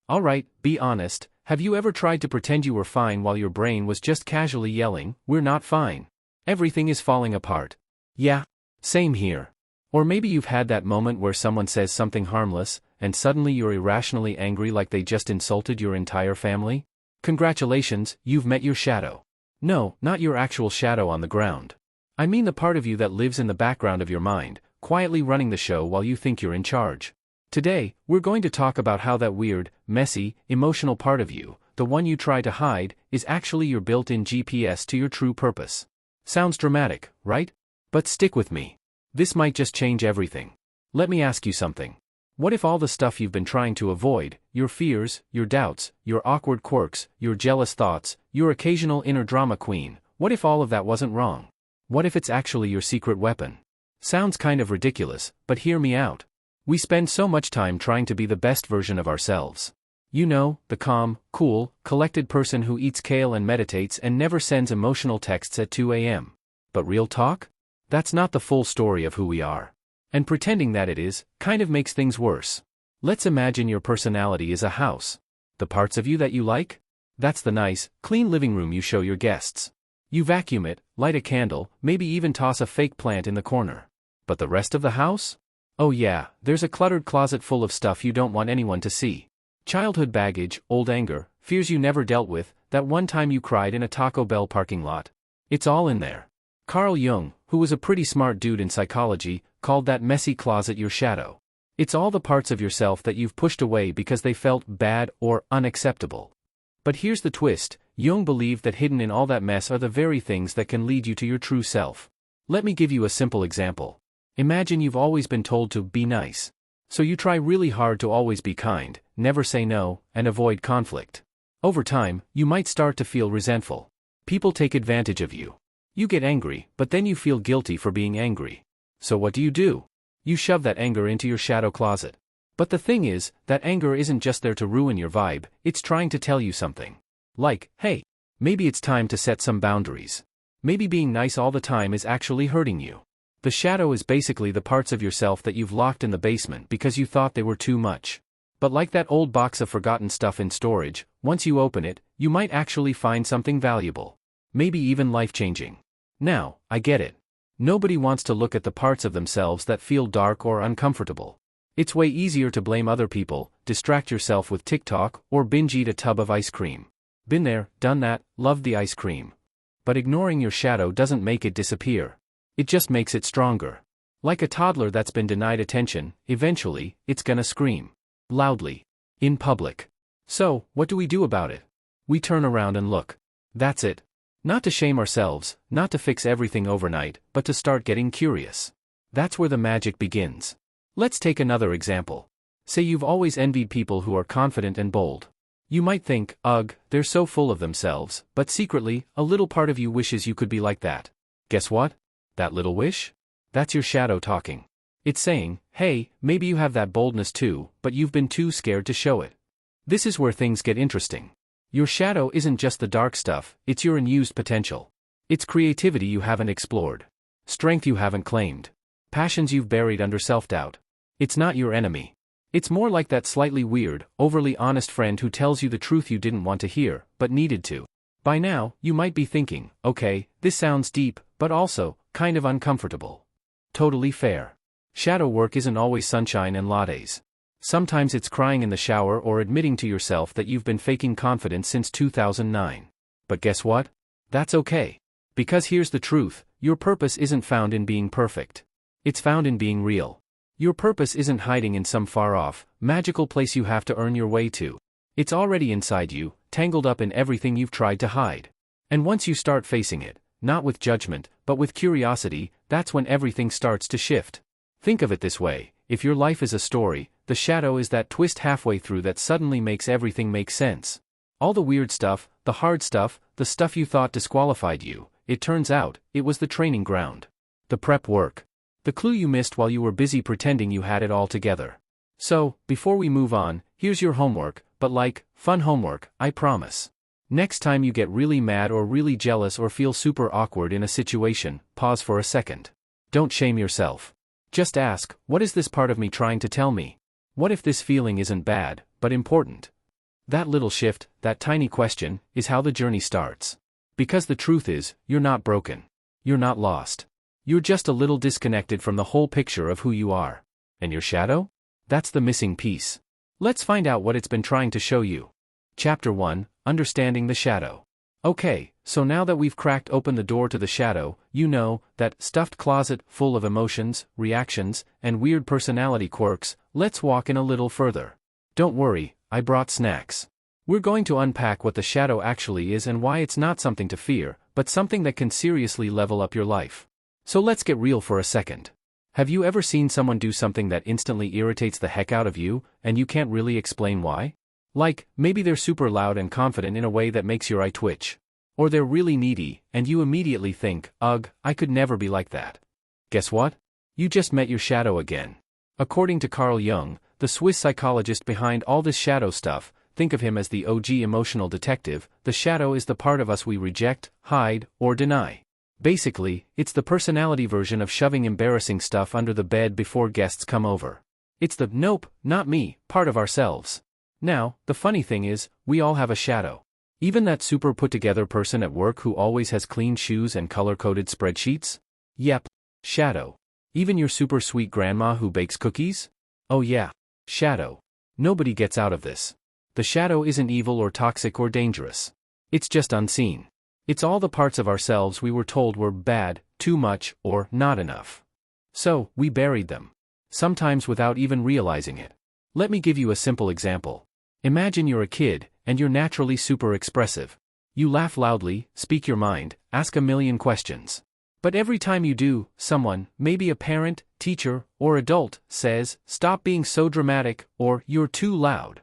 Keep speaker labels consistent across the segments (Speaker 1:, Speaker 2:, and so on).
Speaker 1: Alright, be honest, have you ever tried to pretend you were fine while your brain was just casually yelling, "We're not fine. Everything is falling apart." Yeah, same here. Or maybe you've had that moment where someone says something harmless, and suddenly you're irrationally angry like they just insulted your entire family? Congratulations, you've met your shadow. No, not your actual shadow on the ground. I mean the part of you that lives in the background of your mind, quietly running the show while you think you're in charge. Today, we're going to talk about how that weird, messy, emotional part of you, the one you try to hide, is actually your built-in GPS to your true purpose. Sounds dramatic, right? But stick with me. This might just change everything. Let me ask you something. What if all the stuff you've been trying to avoid, your fears, your doubts, your awkward quirks, your jealous thoughts, your occasional inner drama queen, what if all of that wasn't wrong? What if it's actually your secret weapon? Sounds kind of ridiculous, but hear me out. We spend so much time trying to be the best version of ourselves. You know, the calm, cool, collected person who eats kale and meditates and never sends emotional texts at 2 a.m. But real talk? That's not the full story of who we are. And pretending that it is, kind of makes things worse. Let's imagine your personality is a house. The parts of you that you like? That's the nice, clean living room you show your guests. You vacuum it, light a candle, maybe even toss a fake plant in the corner. But the rest of the house? Oh yeah, there's a cluttered closet full of stuff you don't want anyone to see. Childhood baggage, old anger, fears you never dealt with, that one time you cried in a Taco Bell parking lot. It's all in there. Carl Jung, who was a pretty smart dude in psychology, called that messy closet your shadow. It's all the parts of yourself that you've pushed away because they felt bad or unacceptable. But here's the twist, Jung believed that hidden in all that mess are the very things that can lead you to your true self. Let me give you a simple example. Imagine you've always been told to be nice. So you try really hard to always be kind, never say no, and avoid conflict. Over time, you might start to feel resentful. People take advantage of you. You get angry, but then you feel guilty for being angry. So what do? You shove that anger into your shadow closet. But the thing is, that anger isn't just there to ruin your vibe, it's trying to tell you something. Like, hey, maybe it's time to set some boundaries. Maybe being nice all the time is actually hurting you. The shadow is basically the parts of yourself that you've locked in the basement because you thought they were too much. But like that old box of forgotten stuff in storage, once you open it, you might actually find something valuable. Maybe even life-changing. Now, I get it. Nobody wants to look at the parts of themselves that feel dark or uncomfortable. It's way easier to blame other people, distract yourself with TikTok, or binge eat a tub of ice cream. Been there, done that, loved the ice cream. But ignoring your shadow doesn't make it disappear. It just makes it stronger. Like a toddler that's been denied attention, eventually, it's gonna scream. Loudly. In public. So, what do we do about it? We turn around and look. That's it. Not to shame ourselves, not to fix everything overnight, but to start getting curious. That's where the magic begins. Let's take another example. Say you've always envied people who are confident and bold. You might think, ugh, they're so full of themselves, but secretly, a little part of you wishes you could be like that. Guess what? That little wish? That's your shadow talking. It's saying, hey, maybe you have that boldness too, but you've been too scared to show it. This is where things get interesting. Your shadow isn't just the dark stuff, it's your unused potential. It's creativity you haven't explored. Strength you haven't claimed. Passions you've buried under self-doubt. It's not your enemy. It's more like that slightly weird, overly honest friend who tells you the truth you didn't want to hear, but needed to. By now, you might be thinking, okay, this sounds deep, but also, kind of uncomfortable. Totally fair. Shadow work isn't always sunshine and lattes. Sometimes it's crying in the shower or admitting to yourself that you've been faking confidence since 2009. But guess what? That's okay. Because here's the truth, your purpose isn't found in being perfect. It's found in being real. Your purpose isn't hiding in some far-off, magical place you have to earn your way to. It's already inside you, tangled up in everything you've tried to hide. And once you start facing it, not with judgment, but with curiosity, that's when everything starts to shift. Think of it this way, if your life is a story, the shadow is that twist halfway through that suddenly makes everything make sense. All the weird stuff, the hard stuff, the stuff you thought disqualified you, it turns out, it was the training ground. The prep work. The clue you missed while you were busy pretending you had it all together. So, before we move on, here's your homework, but like, fun homework, I promise. Next time you get really mad or really jealous or feel super awkward in a situation, pause for a second. Don't shame yourself. Just ask, what is this part of me trying to tell me? What if this feeling isn't bad, but important? That little shift, that tiny question, is how the journey starts. Because the truth is, you're not broken. You're not lost. You're just a little disconnected from the whole picture of who you are. And your shadow? That's the missing piece. Let's find out what it's been trying to show you. Chapter 1, Understanding the Shadow. Okay, so now that we've cracked open the door to the shadow, you know, that stuffed closet full of emotions, reactions, and weird personality quirks, let's walk in a little further. Don't worry, I brought snacks. We're going to unpack what the shadow actually is and why it's not something to fear, but something that can seriously level up your life. So let's get real for a second. Have you ever seen someone do something that instantly irritates the heck out of you, and you can't really explain why? Like, maybe they're super loud and confident in a way that makes your eye twitch. Or they're really needy, and you immediately think, ugh, I could never be like that. Guess what? You just met your shadow again. According to Carl Jung, the Swiss psychologist behind all this shadow stuff, think of him as the OG emotional detective. The shadow is the part of us we reject, hide, or deny. Basically, it's the personality version of shoving embarrassing stuff under the bed before guests come over. It's the nope, not me part of ourselves. Now, the funny thing is, we all have a shadow. Even that super put-together person at work who always has clean shoes and color-coded spreadsheets? Yep, shadow. Even your super sweet grandma who bakes cookies? Oh yeah, shadow. Nobody gets out of this. The shadow isn't evil or toxic or dangerous. It's just unseen. It's all the parts of ourselves we were told were bad, too much, or not enough. So, we buried them. Sometimes without even realizing it. Let me give you a simple example. Imagine you're a kid, and you're naturally super expressive. You laugh loudly, speak your mind, ask a million questions. But every time you do, someone, maybe a parent, teacher, or adult, says, "Stop being so dramatic," or "You're too loud."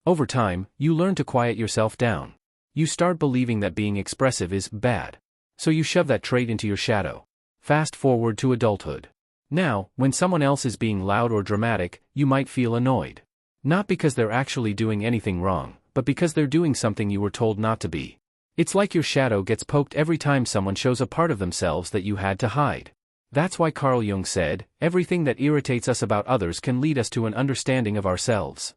Speaker 1: Over time, you learn to quiet yourself down. You start believing that being expressive is bad. So you shove that trait into your shadow. Fast forward to adulthood. Now, when someone else is being loud or dramatic, you might feel annoyed. Not because they're actually doing anything wrong, but because they're doing something you were told not to be. It's like your shadow gets poked every time someone shows a part of themselves that you had to hide. That's why Carl Jung said, everything that irritates us about others can lead us to an understanding of ourselves.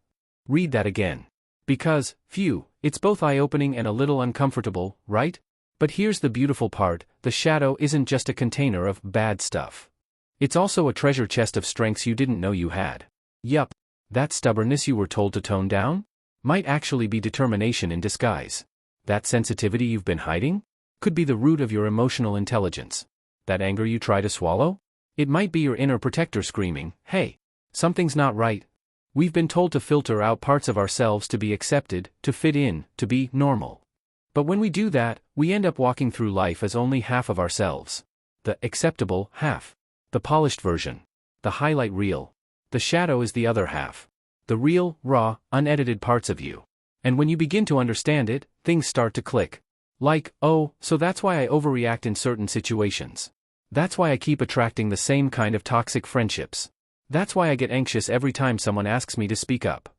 Speaker 1: Read that again. Because, phew, it's both eye-opening and a little uncomfortable, right? But here's the beautiful part, the shadow isn't just a container of bad stuff. It's also a treasure chest of strengths you didn't know you had. Yup. That stubbornness you were told to tone down? Might actually be determination in disguise. That sensitivity you've been hiding? Could be the root of your emotional intelligence. That anger you try to swallow? It might be your inner protector screaming, hey, something's not right. We've been told to filter out parts of ourselves to be accepted, to fit in, to be normal. But when we do that, we end up walking through life as only half of ourselves. The acceptable half. The polished version. The highlight reel. The shadow is the other half. The real, raw, unedited parts of you. And when you begin to understand it, things start to click. Like, oh, so that's why I overreact in certain situations. That's why I keep attracting the same kind of toxic friendships. That's why I get anxious every time someone asks me to speak up.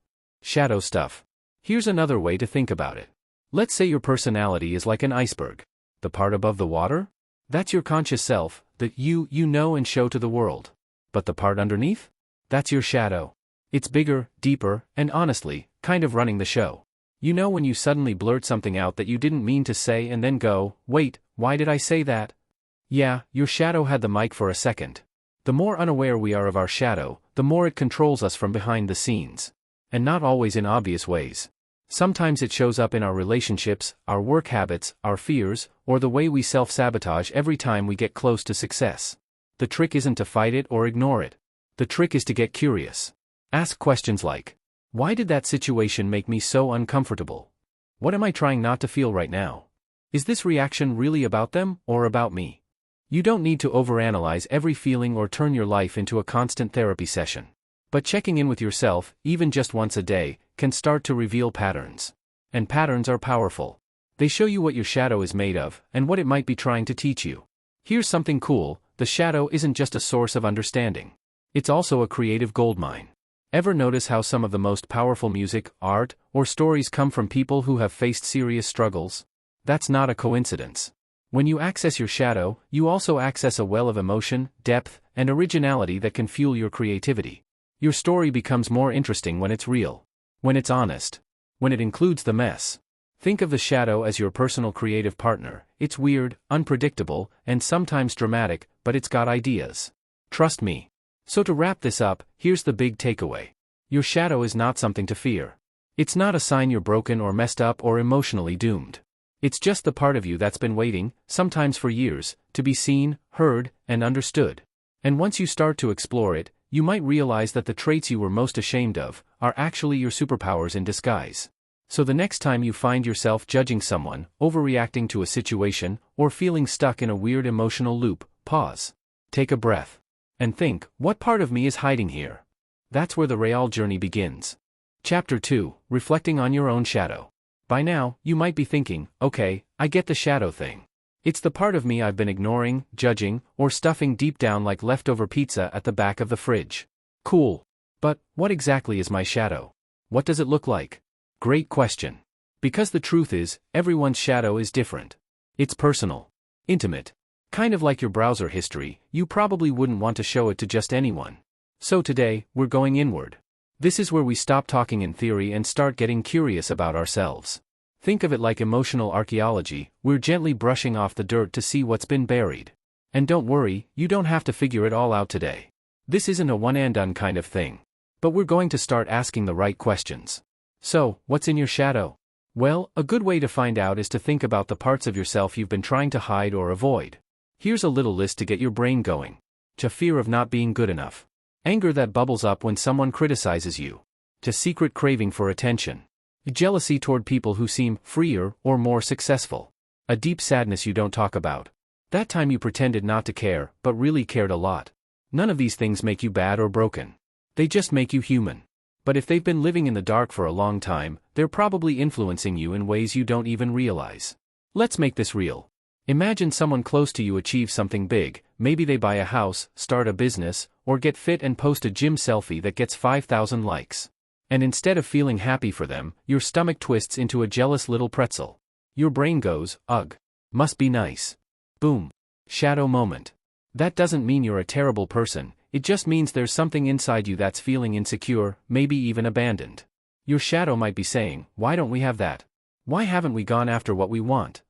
Speaker 1: Shadow stuff. Here's another way to think about it. Let's say your personality is like an iceberg. The part above the water? That's your conscious self, that you know and show to the world. But the part underneath? That's your shadow. It's bigger, deeper, and honestly, kind of running the show. You know when you suddenly blurt something out that you didn't mean to say and then go, wait, why did I say that? Yeah, your shadow had the mic for a second. The more unaware we are of our shadow, the more it controls us from behind the scenes. And not always in obvious ways. Sometimes it shows up in our relationships, our work habits, our fears, or the way we self-sabotage every time we get close to success. The trick isn't to fight it or ignore it. The trick is to get curious. Ask questions like, why did that situation make me so uncomfortable? What am I trying not to feel right now? Is this reaction really about them or about me? You don't need to overanalyze every feeling or turn your life into a constant therapy session. But checking in with yourself, even just once a day, can start to reveal patterns. And patterns are powerful. They show you what your shadow is made of, and what it might be trying to teach you. Here's something cool, the shadow isn't just a source of understanding. It's also a creative goldmine. Ever notice how some of the most powerful music, art, or stories come from people who have faced serious struggles? That's not a coincidence. When you access your shadow, you also access a well of emotion, depth, and originality that can fuel your creativity. Your story becomes more interesting when it's real. When it's honest. when it includes the mess. Think of the shadow as your personal creative partner. It's weird, unpredictable, and sometimes dramatic, but it's got ideas. Trust me. So to wrap this up, here's the big takeaway. Your shadow is not something to fear. It's not a sign you're broken or messed up or emotionally doomed. It's just the part of you that's been waiting, sometimes for years, to be seen, heard, and understood. And once you start to explore it, you might realize that the traits you were most ashamed of are actually your superpowers in disguise. So the next time you find yourself judging someone, overreacting to a situation, or feeling stuck in a weird emotional loop, pause. Take a breath. And think, what part of me is hiding here? That's where the real journey begins. Chapter 2, Reflecting on Your Own Shadow. By now, you might be thinking, okay, I get the shadow thing. It's the part of me I've been ignoring, judging, or stuffing deep down like leftover pizza at the back of the fridge. Cool. But, what exactly is my shadow? What does it look like? Great question. Because the truth is, everyone's shadow is different. It's personal. Intimate. Kind of like your browser history, you probably wouldn't want to show it to just anyone. So today, we're going inward. This is where we stop talking in theory and start getting curious about ourselves. Think of it like emotional archaeology. We're gently brushing off the dirt to see what's been buried. And don't worry, you don't have to figure it all out today. This isn't a one-and-done kind of thing. But we're going to start asking the right questions. So, what's in your shadow? Well, a good way to find out is to think about the parts of yourself you've been trying to hide or avoid. Here's a little list to get your brain going. To fear of not being good enough. Anger that bubbles up when someone criticizes you. To secret craving for attention. Jealousy toward people who seem freer or more successful. A deep sadness you don't talk about. That time you pretended not to care, but really cared a lot. None of these things make you bad or broken. They just make you human. But if they've been living in the dark for a long time, they're probably influencing you in ways you don't even realize. Let's make this real. Imagine someone close to you achieve something big. Maybe they buy a house, start a business, or get fit and post a gym selfie that gets 5,000 likes. And instead of feeling happy for them, your stomach twists into a jealous little pretzel. Your brain goes, ugh. Must be nice. Boom. Shadow moment. That doesn't mean you're a terrible person. It just means there's something inside you that's feeling insecure, maybe even abandoned. Your shadow might be saying, why don't we have that? Why haven't we gone after what we want?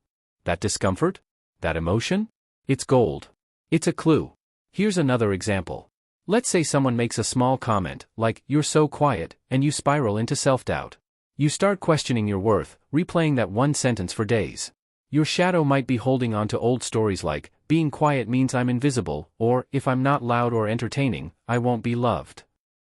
Speaker 1: That discomfort? That emotion? It's gold. It's a clue. Here's another example. Let's say someone makes a small comment, like, you're so quiet, and you spiral into self-doubt. You start questioning your worth, replaying that one sentence for days. Your shadow might be holding on to old stories like, being quiet means I'm invisible, or, if I'm not loud or entertaining, I won't be loved.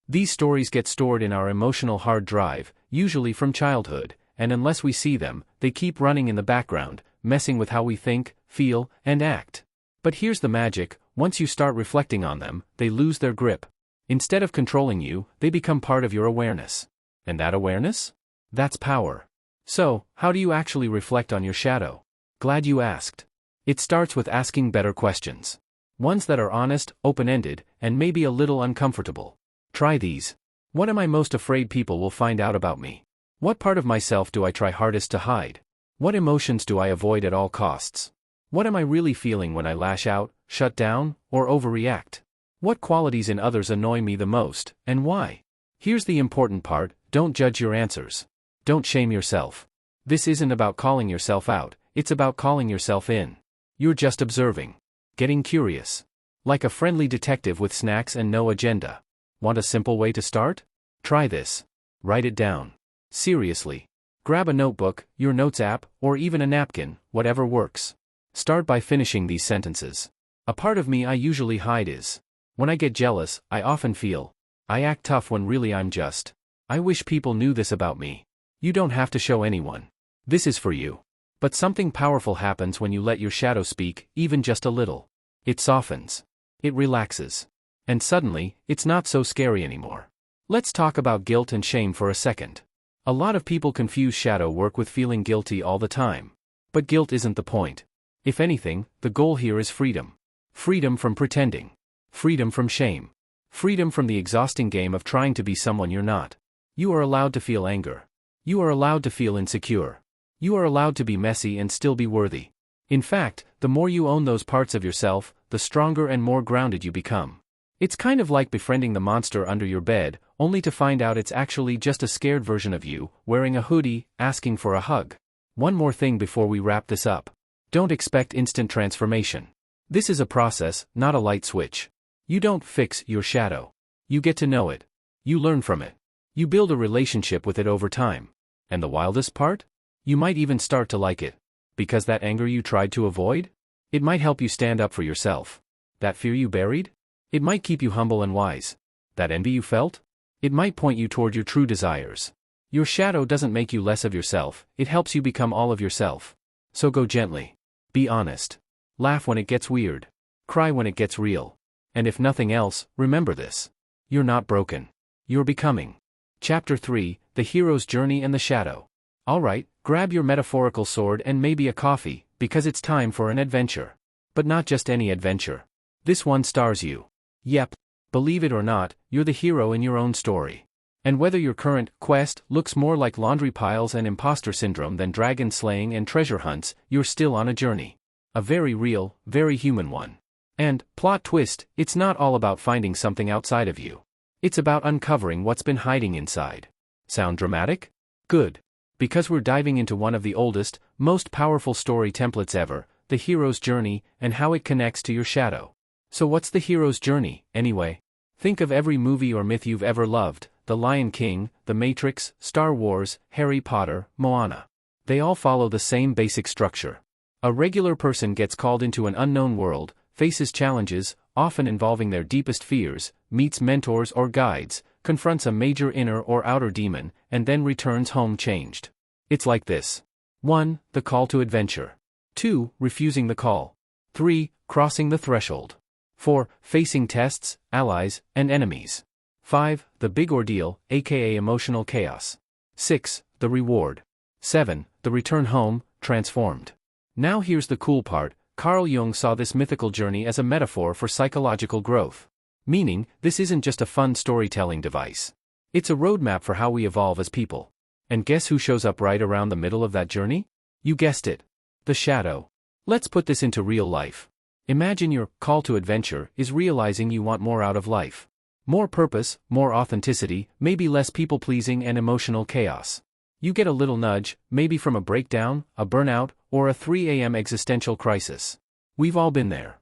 Speaker 1: These stories get stored in our emotional hard drive, usually from childhood, and unless we see them, they keep running in the background, messing with how we think, feel, and act. But here's the magic, once you start reflecting on them, they lose their grip. Instead of controlling you, they become part of your awareness. And that awareness? That's power. So, how do you actually reflect on your shadow? Glad you asked. It starts with asking better questions. Ones that are honest, open-ended, and maybe a little uncomfortable. Try these. What am I most afraid people will find out about me? What part of myself do I try hardest to hide? What emotions do I avoid at all costs? What am I really feeling when I lash out, shut down, or overreact? What qualities in others annoy me the most, and why? Here's the important part, don't judge your answers. Don't shame yourself. This isn't about calling yourself out, it's about calling yourself in. You're just observing. Getting curious. Like a friendly detective with snacks and no agenda. Want a simple way to start? Try this. Write it down. Seriously. Grab a notebook, your notes app, or even a napkin, whatever works. Start by finishing these sentences. A part of me I usually hide is. When I get jealous, I often feel. I act tough when really I'm just. I wish people knew this about me. You don't have to show anyone. This is for you. But something powerful happens when you let your shadow speak, even just a little. It softens. It relaxes. And suddenly, it's not so scary anymore. Let's talk about guilt and shame for a second. A lot of people confuse shadow work with feeling guilty all the time. But guilt isn't the point. If anything, the goal here is freedom. Freedom from pretending. Freedom from shame. Freedom from the exhausting game of trying to be someone you're not. You are allowed to feel anger. You are allowed to feel insecure. You are allowed to be messy and still be worthy. In fact, the more you own those parts of yourself, the stronger and more grounded you become. It's kind of like befriending the monster under your bed, only to find out it's actually just a scared version of you, wearing a hoodie, asking for a hug. One more thing before we wrap this up. Don't expect instant transformation. This is a process, not a light switch. You don't fix your shadow. You get to know it. You learn from it. You build a relationship with it over time. And the wildest part? You might even start to like it. Because that anger you tried to avoid? It might help you stand up for yourself. That fear you buried? It might keep you humble and wise. That envy you felt? It might point you toward your true desires. Your shadow doesn't make you less of yourself, it helps you become all of yourself. So go gently. Be honest. Laugh when it gets weird. Cry when it gets real. And if nothing else, remember this. You're not broken. You're becoming. Chapter 3, The Hero's Journey and the Shadow. Alright, grab your metaphorical sword and maybe a coffee, because it's time for an adventure. But not just any adventure. This one stars you. Yep. Believe it or not, you're the hero in your own story. And whether your current quest looks more like laundry piles and imposter syndrome than dragon slaying and treasure hunts, you're still on a journey. A very real, very human one. And, plot twist, it's not all about finding something outside of you. It's about uncovering what's been hiding inside. Sound dramatic? Good. Because we're diving into one of the oldest, most powerful story templates ever, the hero's journey, and how it connects to your shadow. So what's the hero's journey, anyway? Think of every movie or myth you've ever loved, The Lion King, The Matrix, Star Wars, Harry Potter, Moana. They all follow the same basic structure. A regular person gets called into an unknown world, faces challenges, often involving their deepest fears, meets mentors or guides, confronts a major inner or outer demon, and then returns home changed. It's like this. 1. The call to adventure. 2. Refusing the call. 3. Crossing the threshold. 4. Facing tests, allies, and enemies. 5. The big ordeal, aka emotional chaos. 6. The reward. 7. The return home, transformed. Now here's the cool part. Carl Jung saw this mythical journey as a metaphor for psychological growth. Meaning, this isn't just a fun storytelling device. It's a roadmap for how we evolve as people. And guess who shows up right around the middle of that journey? You guessed it. The shadow. Let's put this into real life. Imagine your call to adventure is realizing you want more out of life. More purpose, more authenticity, maybe less people-pleasing and emotional chaos. You get a little nudge, maybe from a breakdown, a burnout, or a 3 a.m. existential crisis. We've all been there.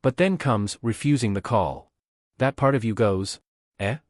Speaker 1: But then comes refusing the call. That part of you goes,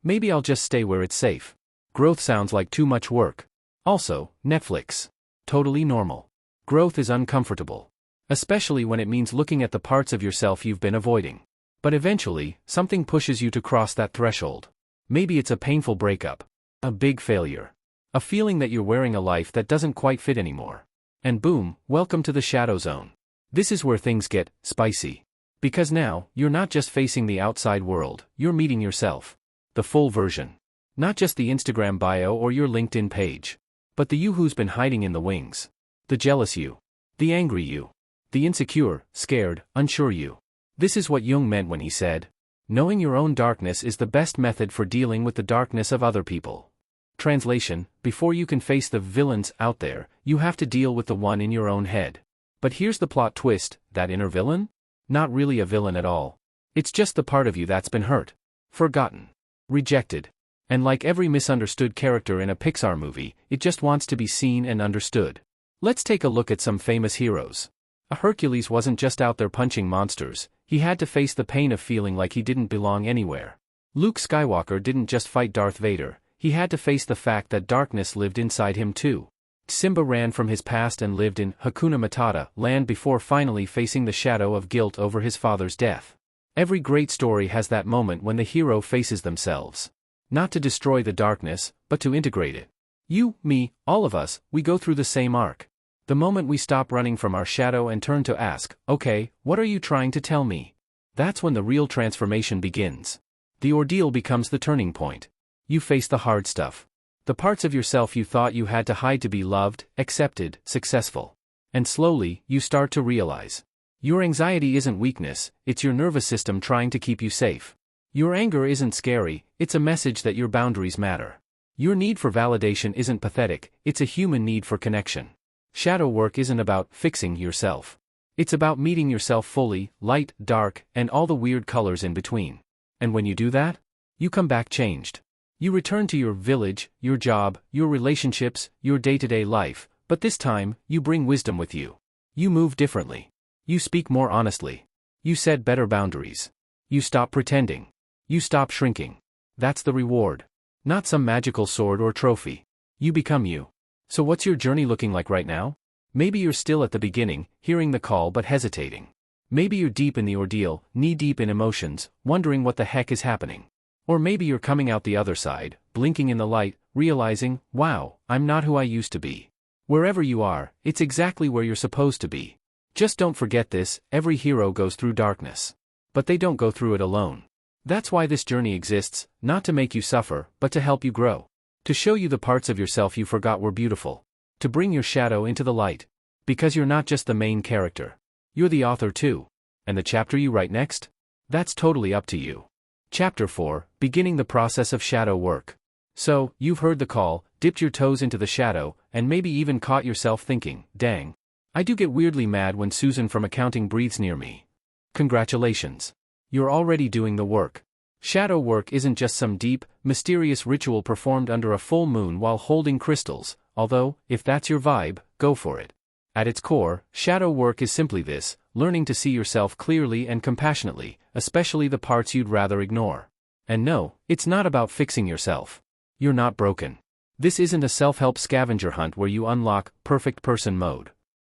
Speaker 1: maybe I'll just stay where it's safe. Growth sounds like too much work. Also, Netflix. Totally normal. Growth is uncomfortable. Especially when it means looking at the parts of yourself you've been avoiding. But eventually, something pushes you to cross that threshold. Maybe it's a painful breakup. A big failure. A feeling that you're wearing a life that doesn't quite fit anymore. And boom, welcome to the shadow zone. This is where things get spicy. Because now, you're not just facing the outside world, you're meeting yourself. The full version. Not just the Instagram bio or your LinkedIn page. But the you who's been hiding in the wings. The jealous you. The angry you. The insecure, scared, unsure you. This is what Jung meant when he said, knowing your own darkness is the best method for dealing with the darkness of other people. Translation, before you can face the villains out there, you have to deal with the one in your own head. But here's the plot twist, that inner villain? Not really a villain at all. It's just the part of you that's been hurt, forgotten, rejected. And like every misunderstood character in a Pixar movie, it just wants to be seen and understood. Let's take a look at some famous heroes. A Hercules wasn't just out there punching monsters, he had to face the pain of feeling like he didn't belong anywhere. Luke Skywalker didn't just fight Darth Vader, he had to face the fact that darkness lived inside him too. Simba ran from his past and lived in Hakuna Matata land before finally facing the shadow of guilt over his father's death. Every great story has that moment when the hero faces themselves. Not to destroy the darkness, but to integrate it. You, me, all of us, we go through the same arc. The moment we stop running from our shadow and turn to ask, okay, what are you trying to tell me? That's when the real transformation begins. The ordeal becomes the turning point. You face the hard stuff. The parts of yourself you thought you had to hide to be loved, accepted, successful. And slowly, you start to realize. Your anxiety isn't weakness, it's your nervous system trying to keep you safe. Your anger isn't scary, it's a message that your boundaries matter. Your need for validation isn't pathetic, it's a human need for connection. Shadow work isn't about fixing yourself. It's about meeting yourself fully, light, dark, and all the weird colors in between. And when you do that, you come back changed. You return to your village, your job, your relationships, your day-to-day life, but this time, you bring wisdom with you. You move differently. You speak more honestly. You set better boundaries. You stop pretending. You stop shrinking. That's the reward. Not some magical sword or trophy. You become you. So what's your journey looking like right now? Maybe you're still at the beginning, hearing the call but hesitating. Maybe you're deep in the ordeal, knee-deep in emotions, wondering what the heck is happening. Or maybe you're coming out the other side, blinking in the light, realizing, wow, I'm not who I used to be. Wherever you are, it's exactly where you're supposed to be. Just don't forget this, every hero goes through darkness. But they don't go through it alone. That's why this journey exists, not to make you suffer, but to help you grow. To show you the parts of yourself you forgot were beautiful. To bring your shadow into the light. Because you're not just the main character. You're the author too. And the chapter you write next? That's totally up to you. Chapter 4, Beginning the Process of Shadow Work. So, you've heard the call, dipped your toes into the shadow, and maybe even caught yourself thinking, dang. I do get weirdly mad when Susan from accounting breathes near me. Congratulations. You're already doing the work. Shadow work isn't just some deep, mysterious ritual performed under a full moon while holding crystals, although, if that's your vibe, go for it. At its core, shadow work is simply this, learning to see yourself clearly and compassionately, especially the parts you'd rather ignore. And no, it's not about fixing yourself. You're not broken. This isn't a self-help scavenger hunt where you unlock perfect person mode.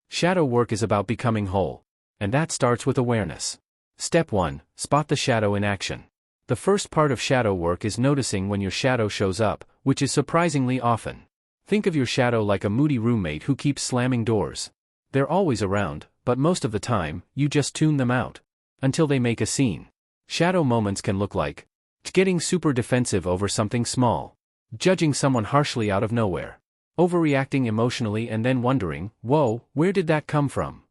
Speaker 1: Shadow work is about becoming whole. And that starts with awareness. Step 1, spot the shadow in action. The first part of shadow work is noticing when your shadow shows up, which is surprisingly often. Think of your shadow like a moody roommate who keeps slamming doors. They're always around, but most of the time, you just tune them out. Until they make a scene. Shadow moments can look like getting super defensive over something small. Judging someone harshly out of nowhere. Overreacting emotionally and then wondering, whoa, where did that come from?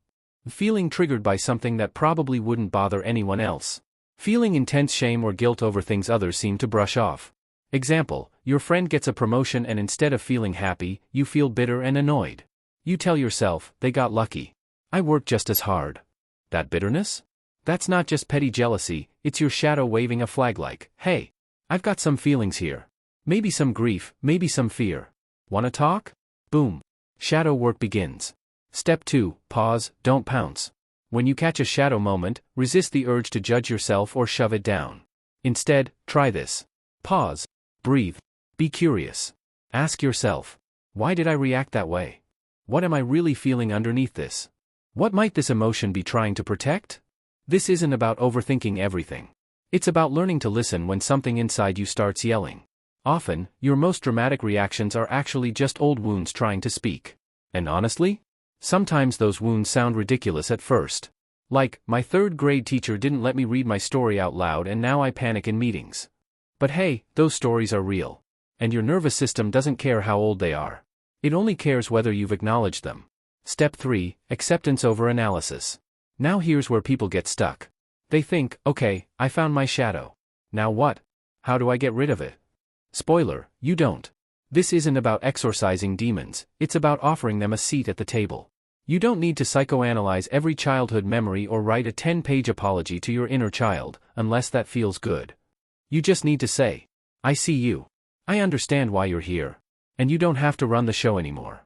Speaker 1: Feeling triggered by something that probably wouldn't bother anyone else. Feeling intense shame or guilt over things others seem to brush off. Example, your friend gets a promotion and instead of feeling happy, you feel bitter and annoyed. You tell yourself, they got lucky. I worked just as hard. That bitterness? That's not just petty jealousy, it's your shadow waving a flag like, hey, I've got some feelings here. Maybe some grief, maybe some fear. Wanna talk? Boom. Shadow work begins. Step 2, pause, don't pounce. When you catch a shadow moment, resist the urge to judge yourself or shove it down. Instead, try this. Pause. Breathe. Be curious. Ask yourself, why did I react that way? What am I really feeling underneath this? What might this emotion be trying to protect? This isn't about overthinking everything. It's about learning to listen when something inside you starts yelling. Often, your most dramatic reactions are actually just old wounds trying to speak. And honestly, sometimes those wounds sound ridiculous at first. Like, my third grade teacher didn't let me read my story out loud and now I panic in meetings. But hey, those stories are real. And your nervous system doesn't care how old they are. It only cares whether you've acknowledged them. Step 3, acceptance over analysis. Now here's where people get stuck. They think, okay, I found my shadow. Now what? How do I get rid of it? Spoiler, you don't. This isn't about exorcising demons, it's about offering them a seat at the table. You don't need to psychoanalyze every childhood memory or write a 10-page apology to your inner child, unless that feels good. You just need to say, I see you. I understand why you're here. And you don't have to run the show anymore.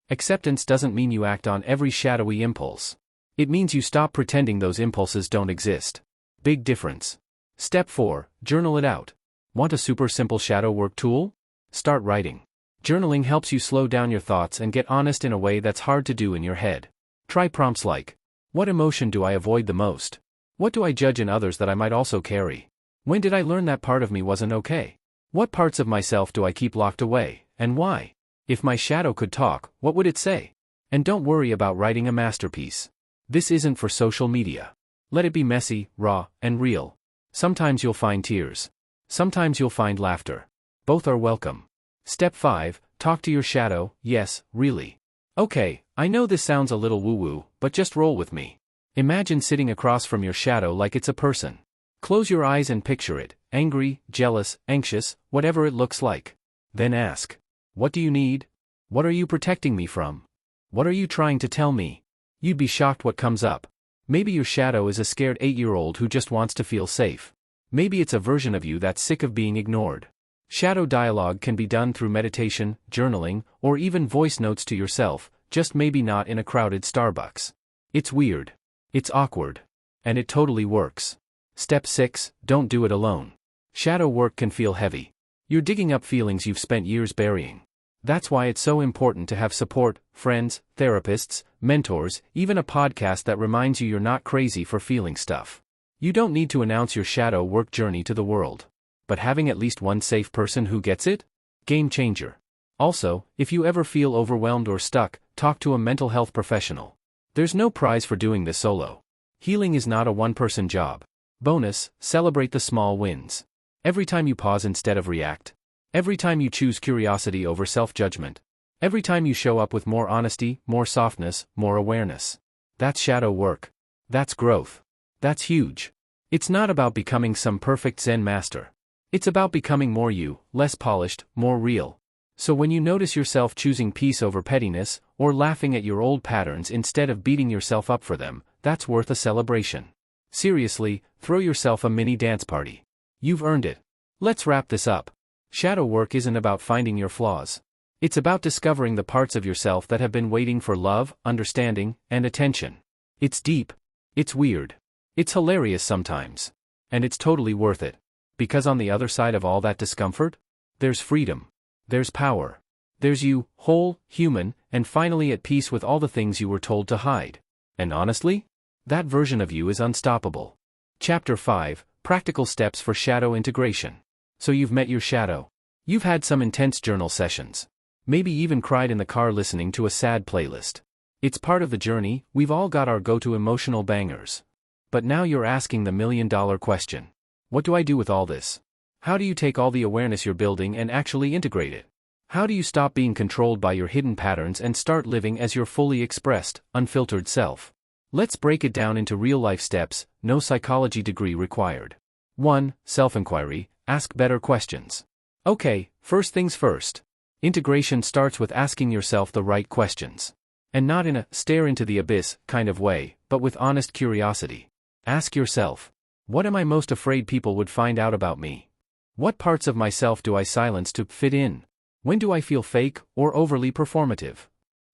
Speaker 1: Acceptance doesn't mean you act on every shadowy impulse. It means you stop pretending those impulses don't exist. Big difference. Step 4, journal it out. Want a super simple shadow work tool? Start writing. Journaling helps you slow down your thoughts and get honest in a way that's hard to do in your head. Try prompts like, what emotion do I avoid the most? What do I judge in others that I might also carry? When did I learn that part of me wasn't okay? What parts of myself do I keep locked away, and why? If my shadow could talk, what would it say? And don't worry about writing a masterpiece. This isn't for social media. Let it be messy, raw, and real. Sometimes you'll find tears. Sometimes you'll find laughter. Both are welcome. Step 5, talk to your shadow, yes, really. Okay, I know this sounds a little woo-woo, but just roll with me. Imagine sitting across from your shadow like it's a person. Close your eyes and picture it, angry, jealous, anxious, whatever it looks like. Then ask, what do you need? What are you protecting me from? What are you trying to tell me? You'd be shocked what comes up. Maybe your shadow is a scared 8-year-old who just wants to feel safe. Maybe it's a version of you that's sick of being ignored. Shadow dialogue can be done through meditation, journaling, or even voice notes to yourself, just maybe not in a crowded Starbucks. It's weird. It's awkward. And it totally works. Step 6, don't do it alone. Shadow work can feel heavy. You're digging up feelings you've spent years burying. That's why it's so important to have support, friends, therapists, mentors, even a podcast that reminds you you're not crazy for feeling stuff. You don't need to announce your shadow work journey to the world. But having at least one safe person who gets it? Game changer. Also, if you ever feel overwhelmed or stuck, talk to a mental health professional. There's no prize for doing this solo. Healing is not a one-person job. Bonus, celebrate the small wins. Every time you pause instead of react. Every time you choose curiosity over self-judgment. Every time you show up with more honesty, more softness, more awareness. That's shadow work. That's growth. That's huge. It's not about becoming some perfect Zen master. It's about becoming more you, less polished, more real. So when you notice yourself choosing peace over pettiness, or laughing at your old patterns instead of beating yourself up for them, that's worth a celebration. Seriously, throw yourself a mini dance party. You've earned it. Let's wrap this up. Shadow work isn't about finding your flaws. It's about discovering the parts of yourself that have been waiting for love, understanding, and attention. It's deep. It's weird. It's hilarious sometimes. And it's totally worth it. Because on the other side of all that discomfort, there's freedom. There's power. There's you, whole, human, and finally at peace with all the things you were told to hide. And honestly, that version of you is unstoppable. Chapter 5, Practical Steps for Shadow Integration. So you've met your shadow. You've had some intense journal sessions. Maybe even cried in the car listening to a sad playlist. It's part of the journey, we've all got our go-to emotional bangers. But now you're asking the million-dollar question. What do I do with all this? How do you take all the awareness you're building and actually integrate it? How do you stop being controlled by your hidden patterns and start living as your fully expressed, unfiltered self? Let's break it down into real-life steps, no psychology degree required. 1. Self-inquiry, ask better questions. Okay, first things first. Integration starts with asking yourself the right questions. And not in a stare into the abyss kind of way, but with honest curiosity. Ask yourself, what am I most afraid people would find out about me? What parts of myself do I silence to fit in? When do I feel fake or overly performative?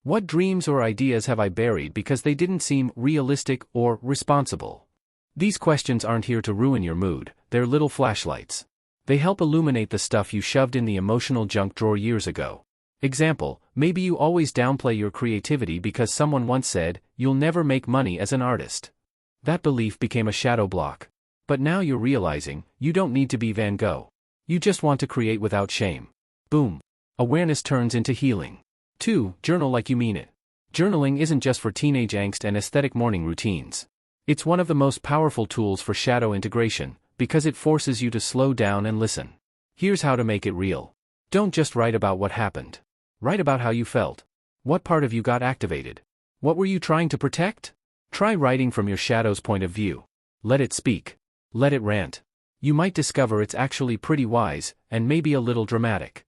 Speaker 1: What dreams or ideas have I buried because they didn't seem realistic or responsible? These questions aren't here to ruin your mood, they're little flashlights. They help illuminate the stuff you shoved in the emotional junk drawer years ago. Example, maybe you always downplay your creativity because someone once said, "You'll never make money as an artist." That belief became a shadow block. But now you're realizing, you don't need to be Van Gogh. You just want to create without shame. Boom. Awareness turns into healing. 2. Journal like you mean it. Journaling isn't just for teenage angst and aesthetic morning routines. It's one of the most powerful tools for shadow integration, because it forces you to slow down and listen. Here's how to make it real. Don't just write about what happened. Write about how you felt. What part of you got activated? What were you trying to protect? Try writing from your shadow's point of view. Let it speak. Let it rant. You might discover it's actually pretty wise, and maybe a little dramatic.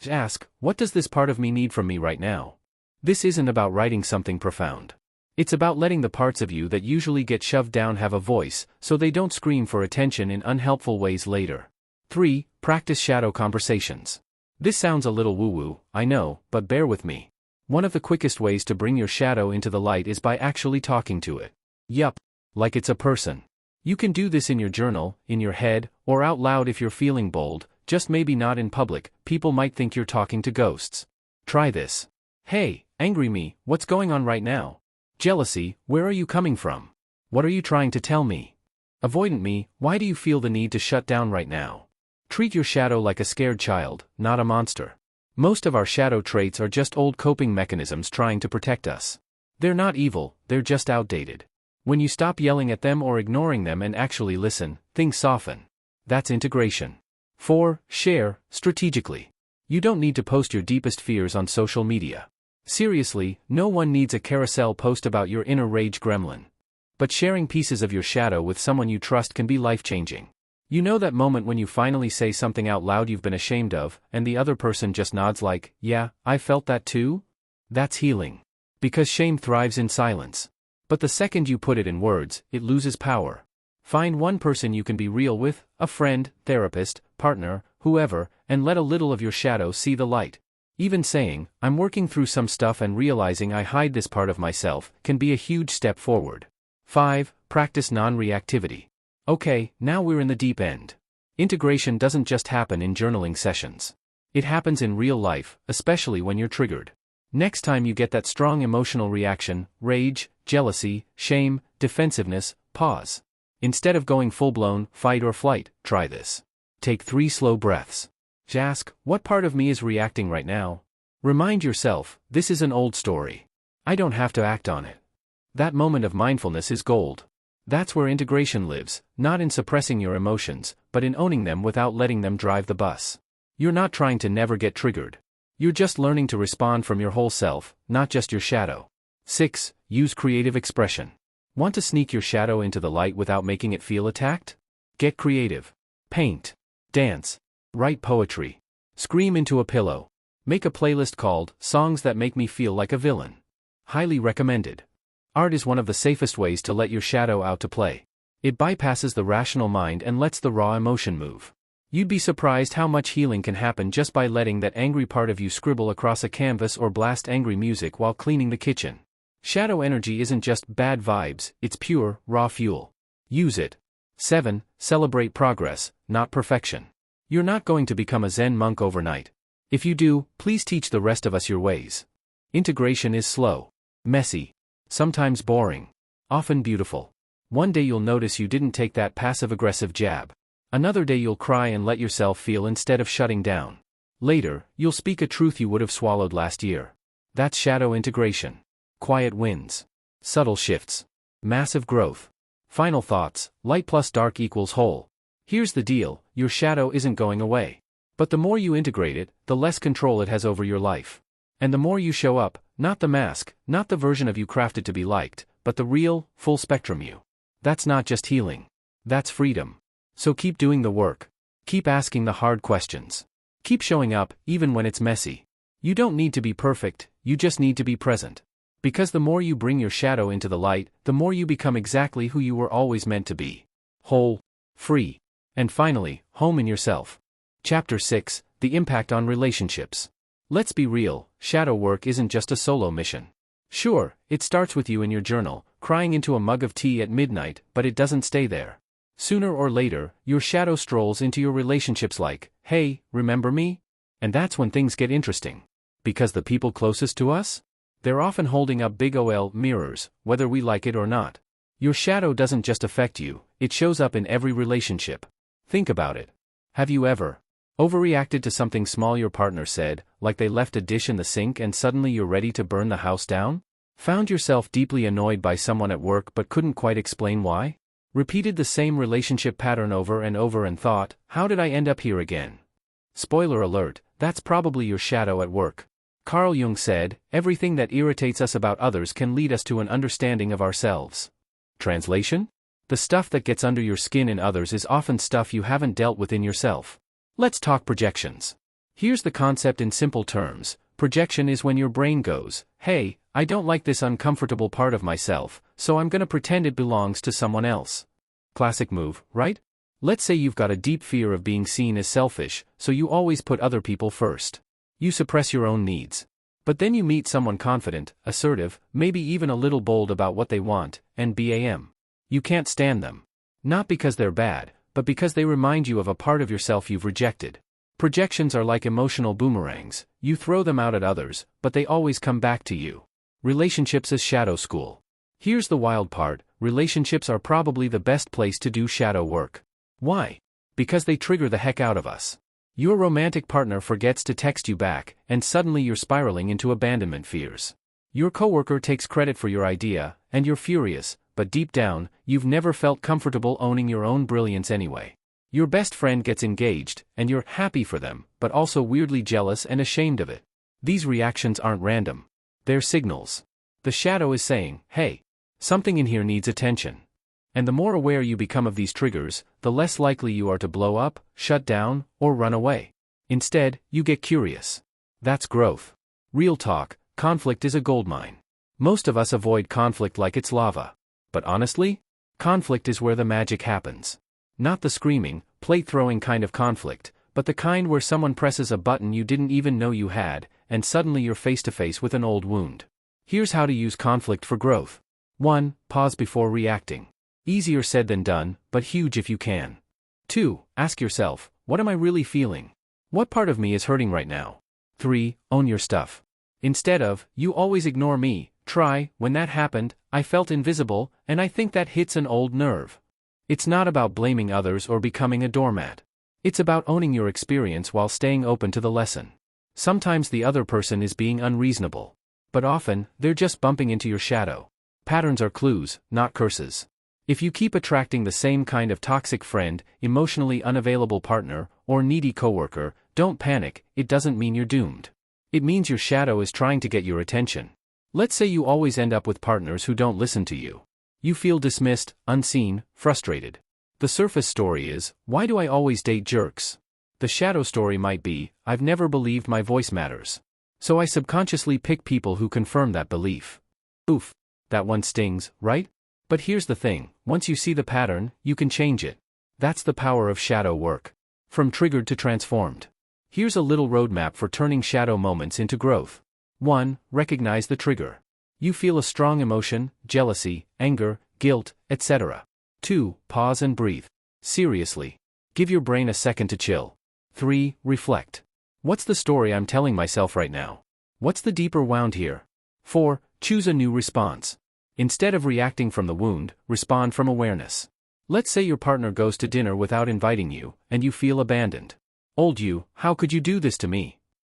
Speaker 1: Ask, what does this part of me need from me right now? This isn't about writing something profound. It's about letting the parts of you that usually get shoved down have a voice, so they don't scream for attention in unhelpful ways later. 3. Practice shadow conversations. This sounds a little woo-woo, I know, but bear with me. One of the quickest ways to bring your shadow into the light is by actually talking to it. Yup. Like it's a person. You can do this in your journal, in your head, or out loud if you're feeling bold, just maybe not in public. People might think you're talking to ghosts. Try this. Hey, angry me, what's going on right now? Jealousy, where are you coming from? What are you trying to tell me? Avoidant me, why do you feel the need to shut down right now? Treat your shadow like a scared child, not a monster. Most of our shadow traits are just old coping mechanisms trying to protect us. They're not evil, they're just outdated. When you stop yelling at them or ignoring them and actually listen, things soften. That's integration. 4. Share, strategically. You don't need to post your deepest fears on social media. Seriously, no one needs a carousel post about your inner rage gremlin. But sharing pieces of your shadow with someone you trust can be life-changing. You know that moment when you finally say something out loud you've been ashamed of, and the other person just nods like, "Yeah, I felt that too?" That's healing. Because shame thrives in silence. But the second you put it in words, it loses power. Find one person you can be real with, a friend, therapist, partner, whoever, and let a little of your shadow see the light. Even saying, "I'm working through some stuff and realizing I hide this part of myself," can be a huge step forward. 5. Practice non-reactivity. Okay, now we're in the deep end. Integration doesn't just happen in journaling sessions. It happens in real life, especially when you're triggered. Next time you get that strong emotional reaction, rage, jealousy, shame, defensiveness, pause. Instead of going full-blown, fight or flight, try this. Take 3 slow breaths. Ask, what part of me is reacting right now? Remind yourself, this is an old story. I don't have to act on it. That moment of mindfulness is gold. That's where integration lives, not in suppressing your emotions, but in owning them without letting them drive the bus. You're not trying to never get triggered. You're just learning to respond from your whole self, not just your shadow. 6. Use creative expression. Want to sneak your shadow into the light without making it feel attacked? Get creative. Paint. Dance. Write poetry. Scream into a pillow. Make a playlist called "Songs That Make Me Feel Like a Villain." Highly recommended. Art is one of the safest ways to let your shadow out to play. It bypasses the rational mind and lets the raw emotion move. You'd be surprised how much healing can happen just by letting that angry part of you scribble across a canvas or blast angry music while cleaning the kitchen. Shadow energy isn't just bad vibes, it's pure, raw fuel. Use it. 7. Celebrate progress, not perfection. You're not going to become a Zen monk overnight. If you do, please teach the rest of us your ways. Integration is slow, messy, sometimes boring, often beautiful. One day you'll notice you didn't take that passive-aggressive jab. Another day you'll cry and let yourself feel instead of shutting down. Later, you'll speak a truth you would have swallowed last year. That's shadow integration. Quiet wins. Subtle shifts. Massive growth. Final thoughts, light plus dark equals whole. Here's the deal, your shadow isn't going away. But the more you integrate it, the less control it has over your life. And the more you show up, not the mask, not the version of you crafted to be liked, but the real, full-spectrum you. That's not just healing. That's freedom. So keep doing the work. Keep asking the hard questions. Keep showing up, even when it's messy. You don't need to be perfect, you just need to be present. Because the more you bring your shadow into the light, the more you become exactly who you were always meant to be. Whole. Free. And finally, home in yourself. Chapter 6, The Impact on Relationships. Let's be real, shadow work isn't just a solo mission. Sure, it starts with you in your journal, crying into a mug of tea at midnight, but it doesn't stay there. Sooner or later, your shadow strolls into your relationships like, "Hey, remember me?" And that's when things get interesting. Because the people closest to us? They're often holding up big OL mirrors, whether we like it or not. Your shadow doesn't just affect you, it shows up in every relationship. Think about it. Have you ever overreacted to something small your partner said, like they left a dish in the sink and suddenly you're ready to burn the house down? Found yourself deeply annoyed by someone at work but couldn't quite explain why? Repeated the same relationship pattern over and over and thought, "How did I end up here again?" Spoiler alert, that's probably your shadow at work. Carl Jung said, "Everything that irritates us about others can lead us to an understanding of ourselves." Translation? The stuff that gets under your skin in others is often stuff you haven't dealt with in yourself. Let's talk projections. Here's the concept in simple terms. Projection is when your brain goes, "Hey, I don't like this uncomfortable part of myself, so I'm gonna pretend it belongs to someone else." Classic move, right? Let's say you've got a deep fear of being seen as selfish, so you always put other people first. You suppress your own needs. But then you meet someone confident, assertive, maybe even a little bold about what they want, and bam. You can't stand them. Not because they're bad, but because they remind you of a part of yourself you've rejected. Projections are like emotional boomerangs. You throw them out at others, but they always come back to you. Relationships as shadow school. Here's the wild part, relationships are probably the best place to do shadow work. Why? Because they trigger the heck out of us. Your romantic partner forgets to text you back, and suddenly you're spiraling into abandonment fears. Your coworker takes credit for your idea, and you're furious, but deep down, you've never felt comfortable owning your own brilliance anyway. Your best friend gets engaged, and you're happy for them, but also weirdly jealous and ashamed of it. These reactions aren't random. They're signals. The shadow is saying, "Hey, something in here needs attention." And the more aware you become of these triggers, the less likely you are to blow up, shut down, or run away. Instead, you get curious. That's growth. Real talk, conflict is a goldmine. Most of us avoid conflict like it's lava. But honestly, Conflict is where the magic happens. Not the screaming, plate-throwing kind of conflict, but the kind where someone presses a button you didn't even know you had, and suddenly you're face-to-face with an old wound. Here's how to use conflict for growth. 1. Pause before reacting. Easier said than done, but huge if you can. 2. Ask yourself, what am I really feeling? What part of me is hurting right now? 3. Own your stuff. Instead of, you always ignore me, try, when that happened, I felt invisible, and I think that hits an old nerve. It's not about blaming others or becoming a doormat. It's about owning your experience while staying open to the lesson. Sometimes the other person is being unreasonable. But often, they're just bumping into your shadow. Patterns are clues, not curses. If you keep attracting the same kind of toxic friend, emotionally unavailable partner, or needy coworker, don't panic, it doesn't mean you're doomed. It means your shadow is trying to get your attention. Let's say you always end up with partners who don't listen to you. You feel dismissed, unseen, frustrated. The surface story is, why do I always date jerks? The shadow story might be, I've never believed my voice matters. So I subconsciously pick people who confirm that belief. Oof. That one stings, right? But here's the thing, once you see the pattern, you can change it. That's the power of shadow work. From triggered to transformed. Here's a little roadmap for turning shadow moments into growth. 1. Recognize the trigger. You feel a strong emotion, jealousy, anger, guilt, etc. 2. Pause and breathe. Seriously. Give your brain a second to chill. 3. Reflect. What's the story I'm telling myself right now? What's the deeper wound here? 4. Choose a new response. Instead of reacting from the wound, respond from awareness. Let's say your partner goes to dinner without inviting you, and you feel abandoned. Old you, how could you do this to me?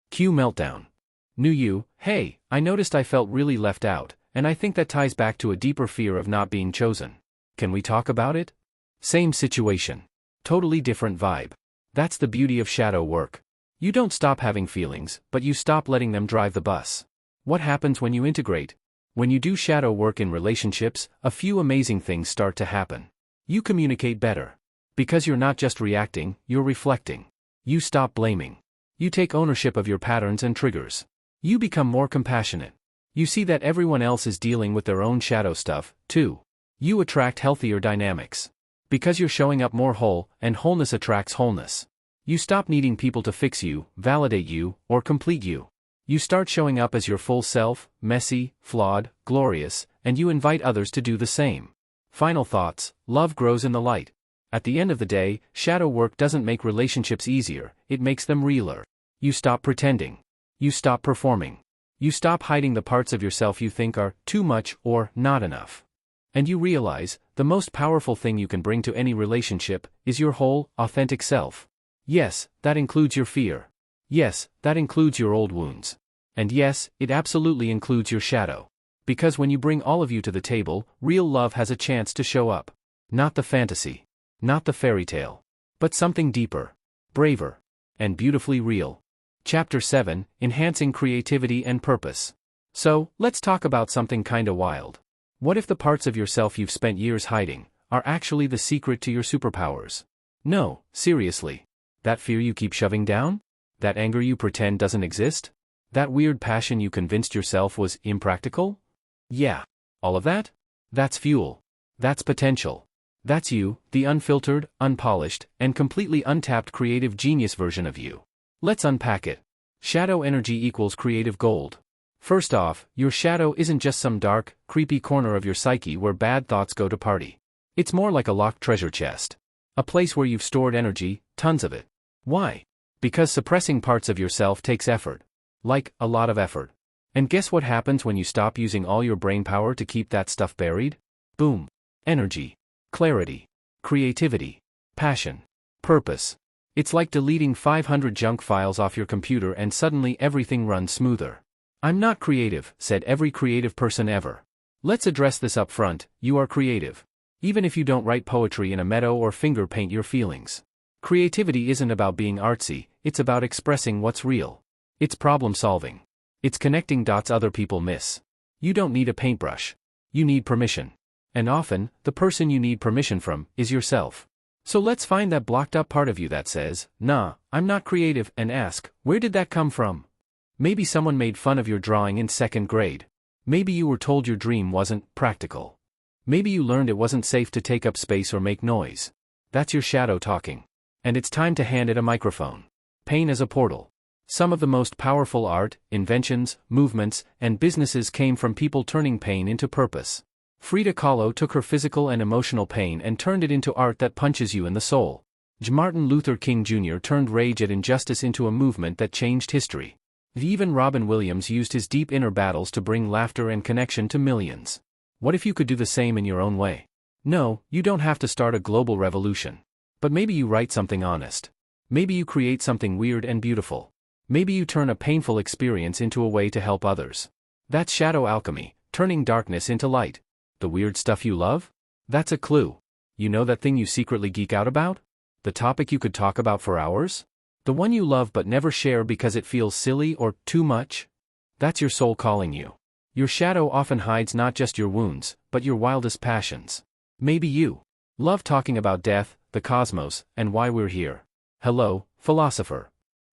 Speaker 1: Cue meltdown. New you, hey, I noticed I felt really left out, and I think that ties back to a deeper fear of not being chosen. Can we talk about it? Same situation. Totally different vibe. That's the beauty of shadow work. You don't stop having feelings, but you stop letting them drive the bus. What happens when you integrate? When you do shadow work in relationships, a few amazing things start to happen. You communicate better. Because you're not just reacting, you're reflecting. You stop blaming. You take ownership of your patterns and triggers. You become more compassionate. You see that everyone else is dealing with their own shadow stuff, too. You attract healthier dynamics. Because you're showing up more whole, and wholeness attracts wholeness. You stop needing people to fix you, validate you, or complete you. You start showing up as your full self, messy, flawed, glorious, and you invite others to do the same. Final thoughts, love grows in the light. At the end of the day, shadow work doesn't make relationships easier, it makes them realer. You stop pretending. You stop performing. You stop hiding the parts of yourself you think are too much or not enough. And you realize, the most powerful thing you can bring to any relationship is your whole, authentic self. Yes, that includes your fear. Yes, that includes your old wounds. And yes, it absolutely includes your shadow. Because when you bring all of you to the table, real love has a chance to show up. Not the fantasy. Not the fairy tale. But something deeper, braver, and beautifully real. Chapter 7, Enhancing Creativity and Purpose. So, let's talk about something kinda wild. What if the parts of yourself you've spent years hiding are actually the secret to your superpowers? No, seriously. That fear you keep shoving down? That anger you pretend doesn't exist? That weird passion you convinced yourself was impractical? Yeah. All of that? That's fuel. That's potential. That's you, the unfiltered, unpolished, and completely untapped creative genius version of you. Let's unpack it. Shadow energy equals creative gold. First off, your shadow isn't just some dark, creepy corner of your psyche where bad thoughts go to party. It's more like a locked treasure chest. A place where you've stored energy, tons of it. Why? Because suppressing parts of yourself takes effort. Like, a lot of effort. And guess what happens when you stop using all your brain power to keep that stuff buried? Boom. Energy. Clarity. Creativity. Passion. Purpose. It's like deleting 500 junk files off your computer and suddenly everything runs smoother. I'm not creative, said every creative person ever. Let's address this up front, you are creative. Even if you don't write poetry in a meadow or finger paint your feelings. Creativity isn't about being artsy, it's about expressing what's real. It's problem solving. It's connecting dots other people miss. You don't need a paintbrush. You need permission. And often, the person you need permission from is yourself. So let's find that blocked up part of you that says, nah, I'm not creative, and ask, where did that come from? Maybe someone made fun of your drawing in second grade. Maybe you were told your dream wasn't practical. Maybe you learned it wasn't safe to take up space or make noise. That's your shadow talking. And it's time to hand it a microphone. Pain as a portal. Some of the most powerful art, inventions, movements, and businesses came from people turning pain into purpose. Frida Kahlo took her physical and emotional pain and turned it into art that punches you in the soul. Martin Luther King Jr. turned rage at injustice into a movement that changed history. Even Robin Williams used his deep inner battles to bring laughter and connection to millions. What if you could do the same in your own way? No, you don't have to start a global revolution. But maybe you write something honest. Maybe you create something weird and beautiful. Maybe you turn a painful experience into a way to help others. That's shadow alchemy, turning darkness into light. The weird stuff you love? That's a clue. You know that thing you secretly geek out about? The topic you could talk about for hours? The one you love but never share because it feels silly or too much? That's your soul calling you. Your shadow often hides not just your wounds, but your wildest passions. Maybe you love talking about death, the cosmos, and why we're here. Hello, philosopher.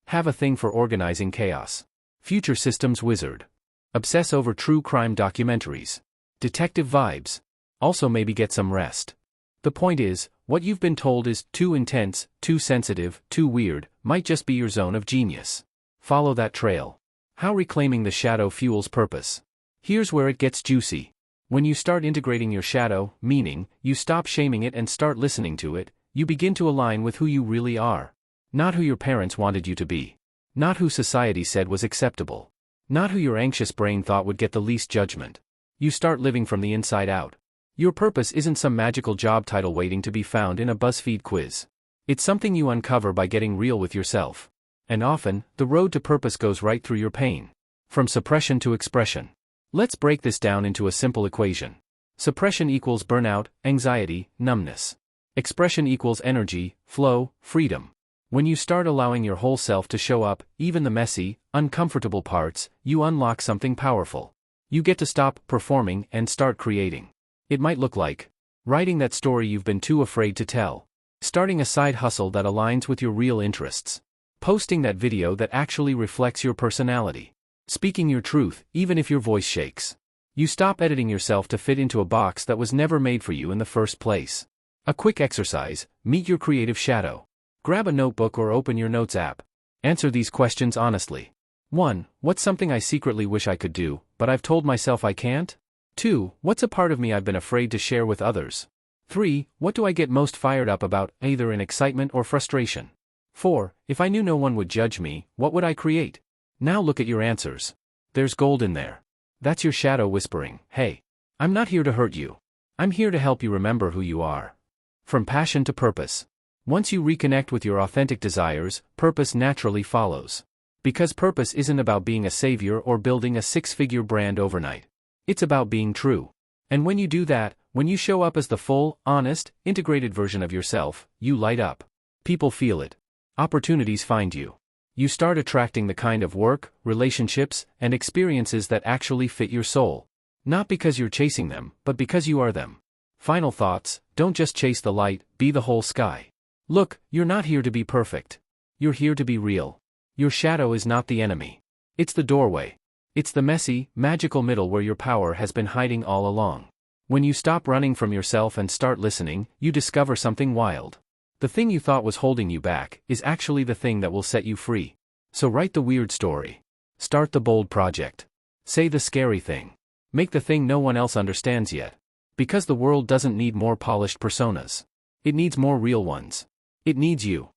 Speaker 1: Have a thing for organizing chaos. Future systems wizard. Obsess over true crime documentaries. Detective vibes. Also maybe get some rest. The point is, what you've been told is too intense, too sensitive, too weird, might just be your zone of genius. Follow that trail. How reclaiming the shadow fuels purpose. Here's where it gets juicy. When you start integrating your shadow, meaning, you stop shaming it and start listening to it, you begin to align with who you really are. Not who your parents wanted you to be. Not who society said was acceptable. Not who your anxious brain thought would get the least judgment. You start living from the inside out. Your purpose isn't some magical job title waiting to be found in a BuzzFeed quiz. It's something you uncover by getting real with yourself. And often, the road to purpose goes right through your pain. From suppression to expression. Let's break this down into a simple equation. Suppression equals burnout, anxiety, numbness. Expression equals energy, flow, freedom. When you start allowing your whole self to show up, even the messy, uncomfortable parts, you unlock something powerful. You get to stop performing and start creating. It might look like writing that story you've been too afraid to tell. Starting a side hustle that aligns with your real interests. Posting that video that actually reflects your personality. Speaking your truth, even if your voice shakes. You stop editing yourself to fit into a box that was never made for you in the first place. A quick exercise, meet your creative shadow. Grab a notebook or open your notes app. Answer these questions honestly. 1. What's something I secretly wish I could do, but I've told myself I can't? 2. What's a part of me I've been afraid to share with others? 3. What do I get most fired up about, either in excitement or frustration? 4. If I knew no one would judge me, what would I create? Now look at your answers. There's gold in there. That's your shadow whispering, hey, I'm not here to hurt you. I'm here to help you remember who you are. From passion to purpose. Once you reconnect with your authentic desires, purpose naturally follows. Because purpose isn't about being a savior or building a six-figure brand overnight. It's about being true. And when you do that, when you show up as the full, honest, integrated version of yourself, you light up. People feel it. Opportunities find you. You start attracting the kind of work, relationships, and experiences that actually fit your soul. Not because you're chasing them, but because you are them. Final thoughts, don't just chase the light, be the whole sky. Look, you're not here to be perfect. You're here to be real. Your shadow is not the enemy. It's the doorway. It's the messy, magical middle where your power has been hiding all along. When you stop running from yourself and start listening, you discover something wild. The thing you thought was holding you back is actually the thing that will set you free. So write the weird story. Start the bold project. Say the scary thing. Make the thing no one else understands yet. Because the world doesn't need more polished personas. It needs more real ones. It needs you.